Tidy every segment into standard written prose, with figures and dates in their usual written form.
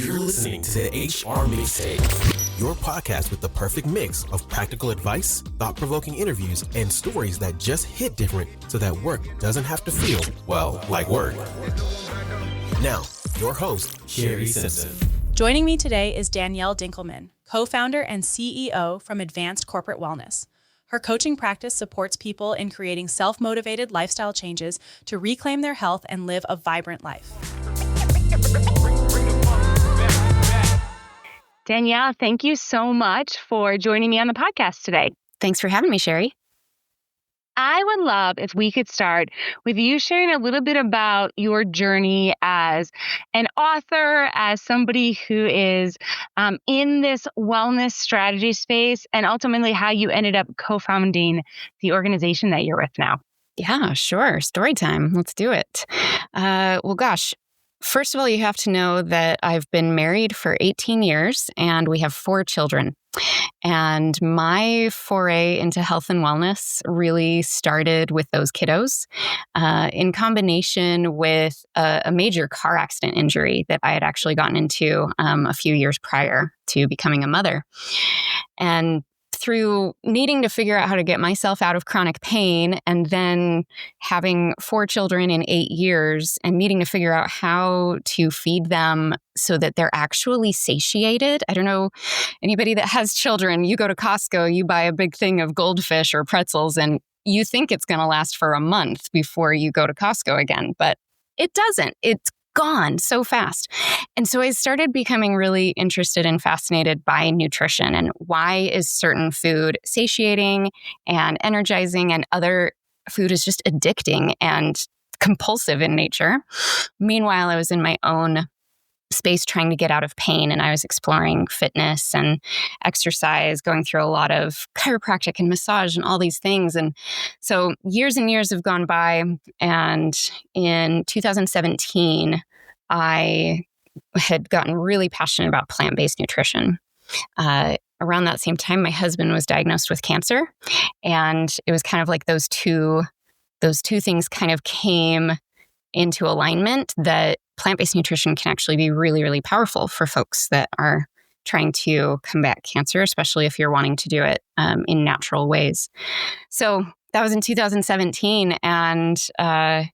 You're listening to the HR Mixtape, your podcast with the perfect mix of practical advice, thought-provoking interviews, and stories that just hit different so that work doesn't have to feel, well, like work. Now, your host, Shari Simpson. Joining me today is Danielle Dinkelman, co-founder and CEO from Advanced Corporate Wellness. Her coaching practice supports people in creating self-motivated lifestyle changes to reclaim their health and live a vibrant life. Danielle, thank you so much for joining me on the podcast today. Thanks for having me, Shari. I would love if we could start with you sharing a little bit about your journey as an author, as somebody who is in this wellness strategy space, and ultimately how you ended up co-founding the organization that you're with now. Yeah, sure. Story time. Let's do it. First of all, you have to know that I've been married for 18 years and we have 4 children. And my foray into health and wellness really started with those kiddos in combination with a major car accident injury that I had actually gotten into a few years prior to becoming a mother. And through needing to figure out how to get myself out of chronic pain and then having 4 children in 8 years and needing to figure out how to feed them so that they're actually satiated. I don't know, anybody that has children, you go to Costco, you buy a big thing of goldfish or pretzels and you think it's going to last for a month before you go to Costco again, but it doesn't. It's gone so fast. And so I started becoming really interested and fascinated by nutrition and why is certain food satiating and energizing and other food is just addicting and compulsive in nature. Meanwhile, I was in my own space trying to get out of pain and I was exploring fitness and exercise, going through a lot of chiropractic and massage and all these things. And so years and years have gone by. And in 2017, I had gotten really passionate about plant-based nutrition. Around that same time, my husband was diagnosed with cancer. And it was kind of like those two things kind of came into alignment that plant-based nutrition can actually be really, really powerful for folks that are trying to combat cancer, especially if you're wanting to do it in natural ways. So that was in 2017, and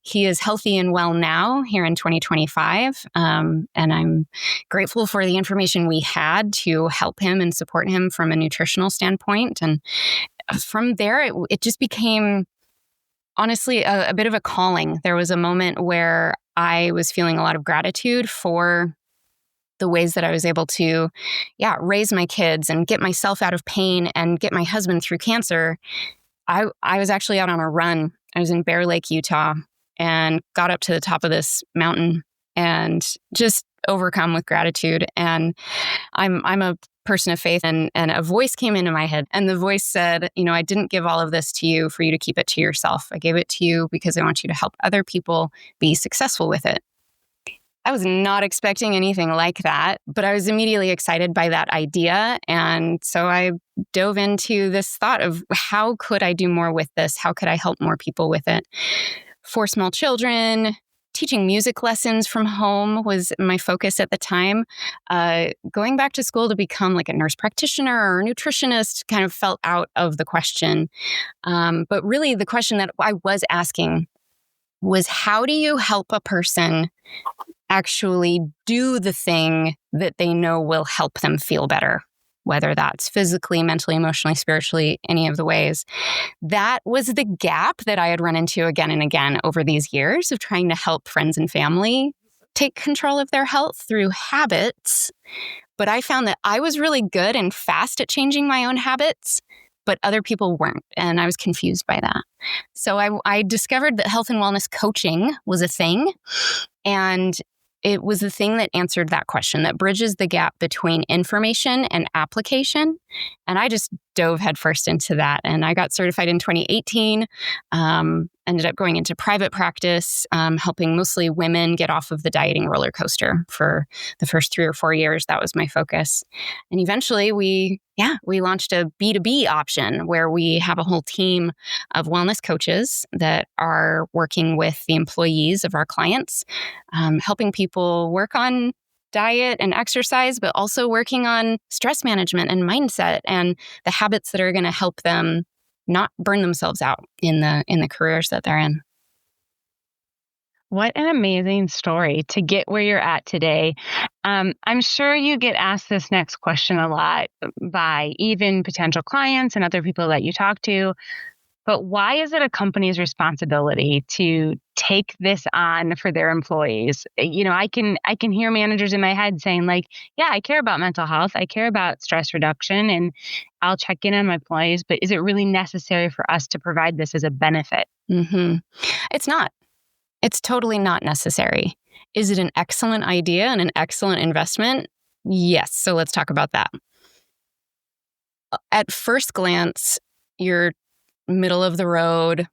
he is healthy and well now here in 2025. And I'm grateful for the information we had to help him and support him from a nutritional standpoint. And from there, it just became honestly a bit of a calling. There was a moment where I was feeling a lot of gratitude for the ways that I was able to, raise my kids and get myself out of pain and get my husband through cancer. I was actually out on a run. I was in Bear Lake, Utah, and got up to the top of this mountain and just overcome with gratitude. And I'm a person of faith, and a voice came into my head, and the voice said, I didn't give all of this to you for you to keep it to yourself. I gave it to you because I want you to help other people be successful with it. I was not expecting anything like that, but I was immediately excited by that idea. And so I dove into this thought of how could I do more with this? How could I help more people with it? 4 small children, teaching music lessons from home was my focus at the time. Going back to school to become like a nurse practitioner or a nutritionist kind of felt out of the question. But really the question that I was asking was, how do you help a person actually do the thing that they know will help them feel better, whether that's physically, mentally, emotionally, spiritually, any of the ways. That was the gap that I had run into again and again over these years of trying to help friends and family take control of their health through habits. But I found that I was really good and fast at changing my own habits, but other people weren't. And I was confused by that. So I discovered that health and wellness coaching was a thing. And it was the thing that answered that question, that bridges the gap between information and application. And I just dove headfirst into that. And I got certified in 2018, ended up going into private practice, helping mostly women get off of the dieting roller coaster for the first 3 or 4 years. That was my focus. And eventually we launched a B2B option where we have a whole team of wellness coaches that are working with the employees of our clients, helping people work on diet and exercise, but also working on stress management and mindset and the habits that are going to help them not burn themselves out in the careers that they're in. What an amazing story to get where you're at today. I'm sure you get asked this next question a lot by even potential clients and other people that you talk to. But why is it a company's responsibility to take this on for their employees? I can hear managers in my head saying like, yeah, I care about mental health. I care about stress reduction and I'll check in on my employees. But is it really necessary for us to provide this as a benefit? Mm-hmm. It's not. It's totally not necessary. Is it an excellent idea and an excellent investment? Yes. So let's talk about that. At first glance, your middle of the road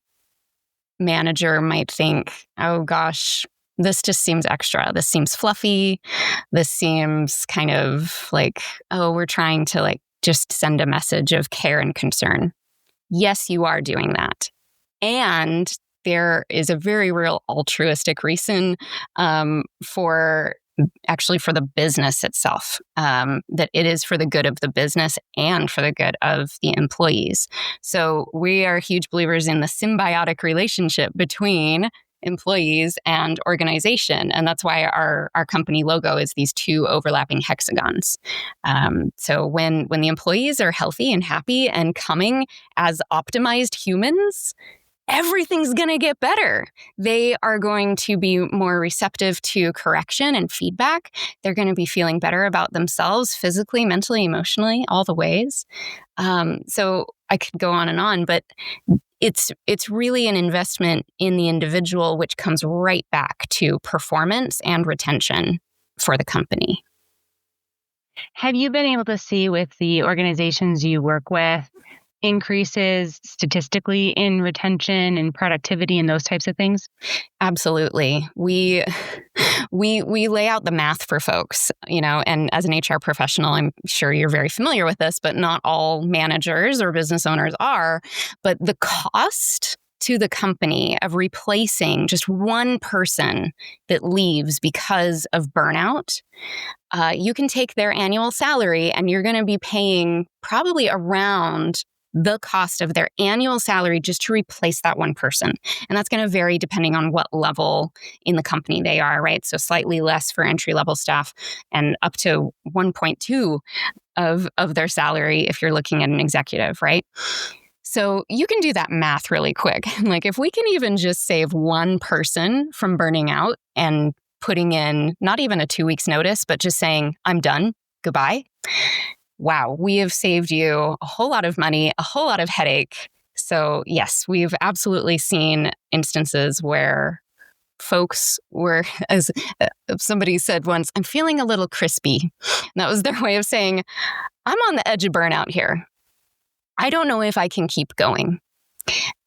manager might think, oh gosh, this just seems extra. This seems fluffy. This seems kind of like, oh, we're trying to like just send a message of care and concern. Yes, you are doing that. And there is a very real altruistic reason for the business itself, that it is for the good of the business and for the good of the employees. So we are huge believers in the symbiotic relationship between employees and organization. And that's why our company logo is these two overlapping hexagons. So when the employees are healthy and happy and coming as optimized humans, everything's going to get better. They are going to be more receptive to correction and feedback. They're going to be feeling better about themselves physically, mentally, emotionally, all the ways. So I could go on, but it's really an investment in the individual, which comes right back to performance and retention for the company. Have you been able to see with the organizations you work with increases statistically in retention and productivity and those types of things? Absolutely. We lay out the math for folks, and as an HR professional, I'm sure you're very familiar with this, but not all managers or business owners are. But the cost to the company of replacing just one person that leaves because of burnout, you can take their annual salary and you're going to be paying probably around the cost of their annual salary just to replace that one person. And that's going to vary depending on what level in the company they are, right? So slightly less for entry-level staff and up to 1.2 of their salary if you're looking at an executive, right? So you can do that math really quick. Like if we can even just save one person from burning out and putting in not even a 2 weeks notice, but just saying, I'm done, goodbye. Wow, we have saved you a whole lot of money, a whole lot of headache. So yes, we've absolutely seen instances where folks were, as somebody said once, I'm feeling a little crispy. And that was their way of saying, I'm on the edge of burnout here. I don't know if I can keep going.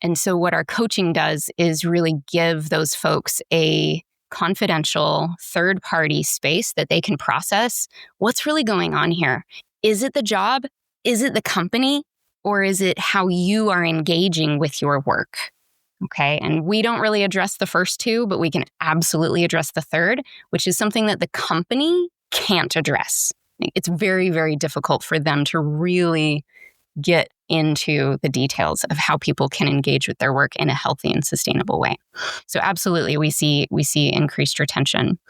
And so what our coaching does is really give those folks a confidential third-party space that they can process what's really going on here. Is it the job? Is it the company? Or is it how you are engaging with your work? Okay. And we don't really address the first two, but we can absolutely address the third, which is something that the company can't address. It's very, very difficult for them to really get into the details of how people can engage with their work in a healthy and sustainable way. So absolutely, we see increased retention.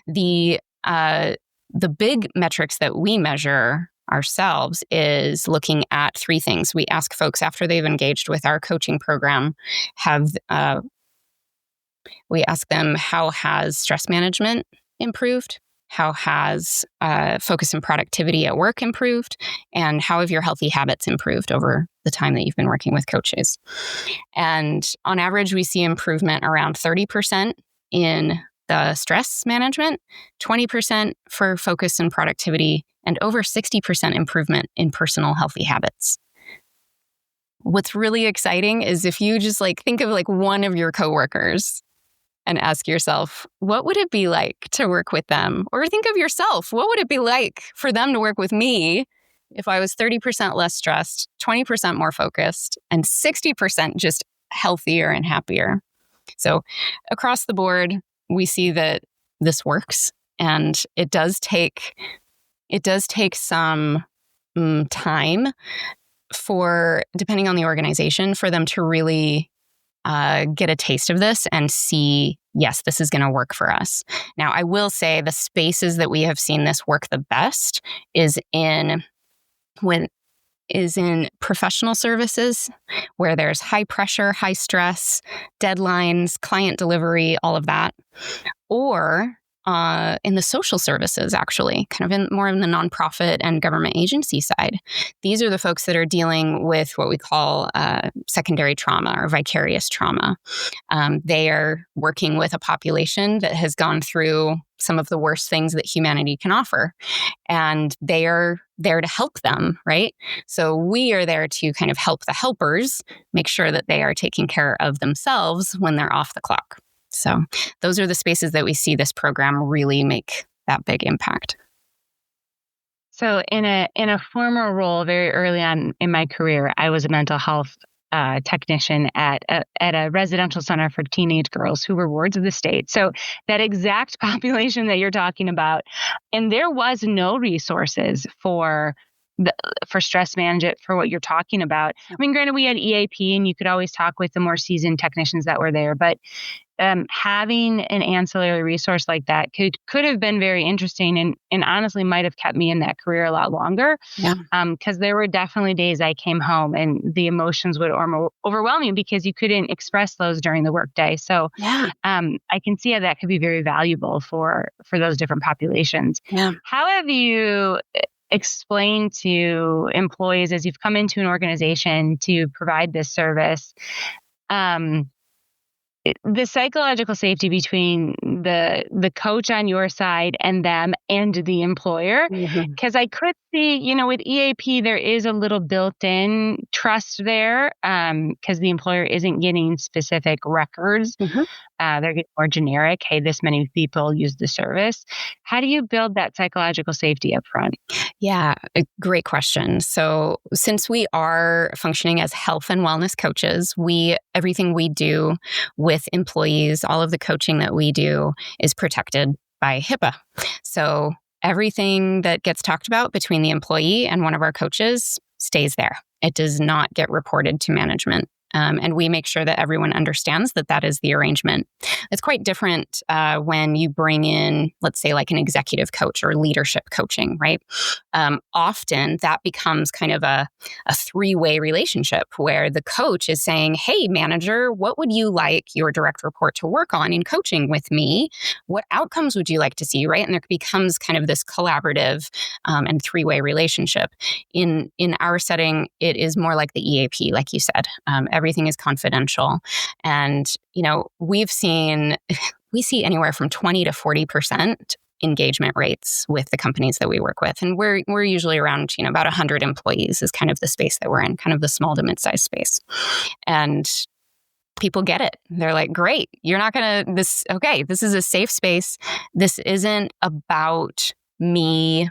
The big metrics that we measure ourselves is looking at three things. We ask folks after they've engaged with our coaching program, we ask them, how has stress management improved? How has focus and productivity at work improved? And how have your healthy habits improved over the time that you've been working with coaches? And on average, we see improvement around 30% in the stress management, 20% for focus and productivity, and over 60% improvement in personal healthy habits. What's really exciting is if you just think of one of your coworkers and ask yourself, what would it be like to work with them? Or think of yourself, what would it be like for them to work with me if I was 30% less stressed, 20% more focused, and 60% just healthier and happier? So across the board, we see that this works. And it does take some time for, depending on the organization, for them to really get a taste of this and see, yes, this is going to work for us. Now, I will say the spaces that we have seen this work the best is in professional services, where there's high pressure, high stress, deadlines, client delivery, all of that, or in the social services, actually, kind of more in the nonprofit and government agency side. These are the folks that are dealing with what we call secondary trauma or vicarious trauma. They are working with a population that has gone through some of the worst things that humanity can offer. And they are there to help them, right? So we are there to kind of help the helpers make sure that they are taking care of themselves when they're off the clock. So those are the spaces that we see this program really make that big impact. So in a former role very early on in my career, I was a mental health technician at a residential center for teenage girls who were wards of the state. So that exact population that you're talking about, and there was no resources for stress management for what you're talking about. I mean, granted, we had EAP and you could always talk with the more seasoned technicians that were there, but having an ancillary resource like that could have been very interesting and honestly might have kept me in that career a lot longer. Yeah. Because there were definitely days I came home and the emotions would overwhelm you because you couldn't express those during the workday. So Yeah. I can see how that could be very valuable for those different populations. Yeah. How have you explained to employees as you've come into an organization to provide this service, the psychological safety between the coach on your side and them and the employer? Because I could see, with EAP, there is a little built-in trust there because the employer isn't getting specific records. They're getting more generic. Hey, this many people use the service. How do you build that psychological safety up front? Yeah, a great question. So since we are functioning as health and wellness coaches, everything we do with employees, all of the coaching that we do is protected by HIPAA. So everything that gets talked about between the employee and one of our coaches stays there. It does not get reported to management. And we make sure that everyone understands that that is the arrangement. It's quite different when you bring in, let's say, like an executive coach or leadership coaching, right? Often that becomes kind of a three-way relationship where the coach is saying, hey, manager, what would you like your direct report to work on in coaching with me? What outcomes would you like to see, right? And there becomes kind of this collaborative and three-way relationship. In our setting, it is more like the EAP, like you said. Everything is confidential. And, we see anywhere from 20 to 40% engagement rates with the companies that we work with. And we're usually around, about 100 employees is kind of the space that we're in, kind of the small to mid-sized space. And people get it. They're like, great, you're not going to, this is a safe space. This isn't about me,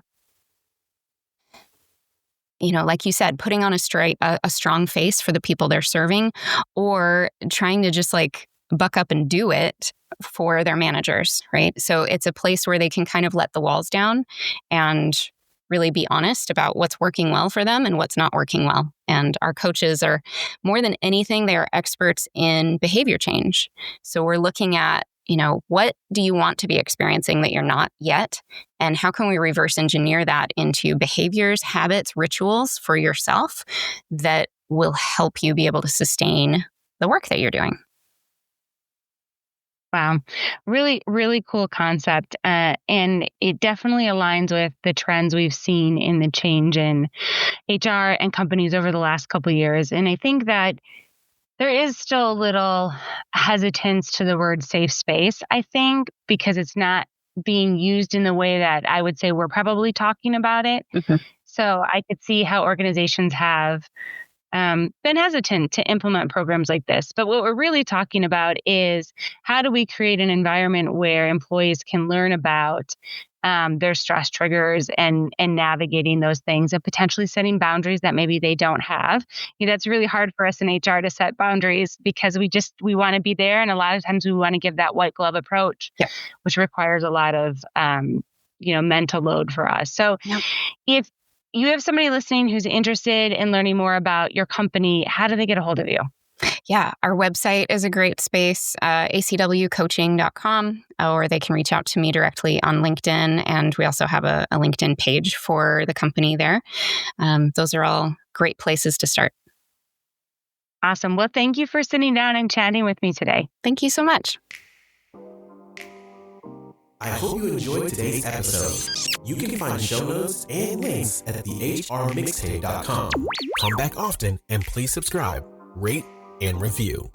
like you said, putting on a strong face for the people they're serving, or trying to just like buck up and do it for their managers, right? So it's a place where they can kind of let the walls down and really be honest about what's working well for them and what's not working well. And our coaches are, more than anything, they are experts in behavior change. So we're looking at, what do you want to be experiencing that you're not yet? And how can we reverse engineer that into behaviors, habits, rituals for yourself that will help you be able to sustain the work that you're doing? Wow. Really, really cool concept. And it definitely aligns with the trends we've seen in the change in HR and companies over the last couple of years. And I think that there is still a little hesitance to the word safe space, I think, because it's not being used in the way that I would say we're probably talking about it. So I could see how organizations have been hesitant to implement programs like this. But what we're really talking about is how do we create an environment where employees can learn about their stress triggers and navigating those things and potentially setting boundaries that maybe they don't have. That's really hard for us in HR to set boundaries because we want to be there. And a lot of times we want to give that white glove approach, which requires a lot of, mental load for us. So if you have somebody listening who's interested in learning more about your company, how do they get a hold of you? Yeah, our website is a great space, acwcoaching.com, or they can reach out to me directly on LinkedIn. And we also have a LinkedIn page for the company there. Those are all great places to start. Awesome. Well, thank you for sitting down and chatting with me today. Thank you so much. I hope you enjoyed today's episode. You can find show notes and links at thehrmixtape.com. Come back often and please subscribe, rate, and review.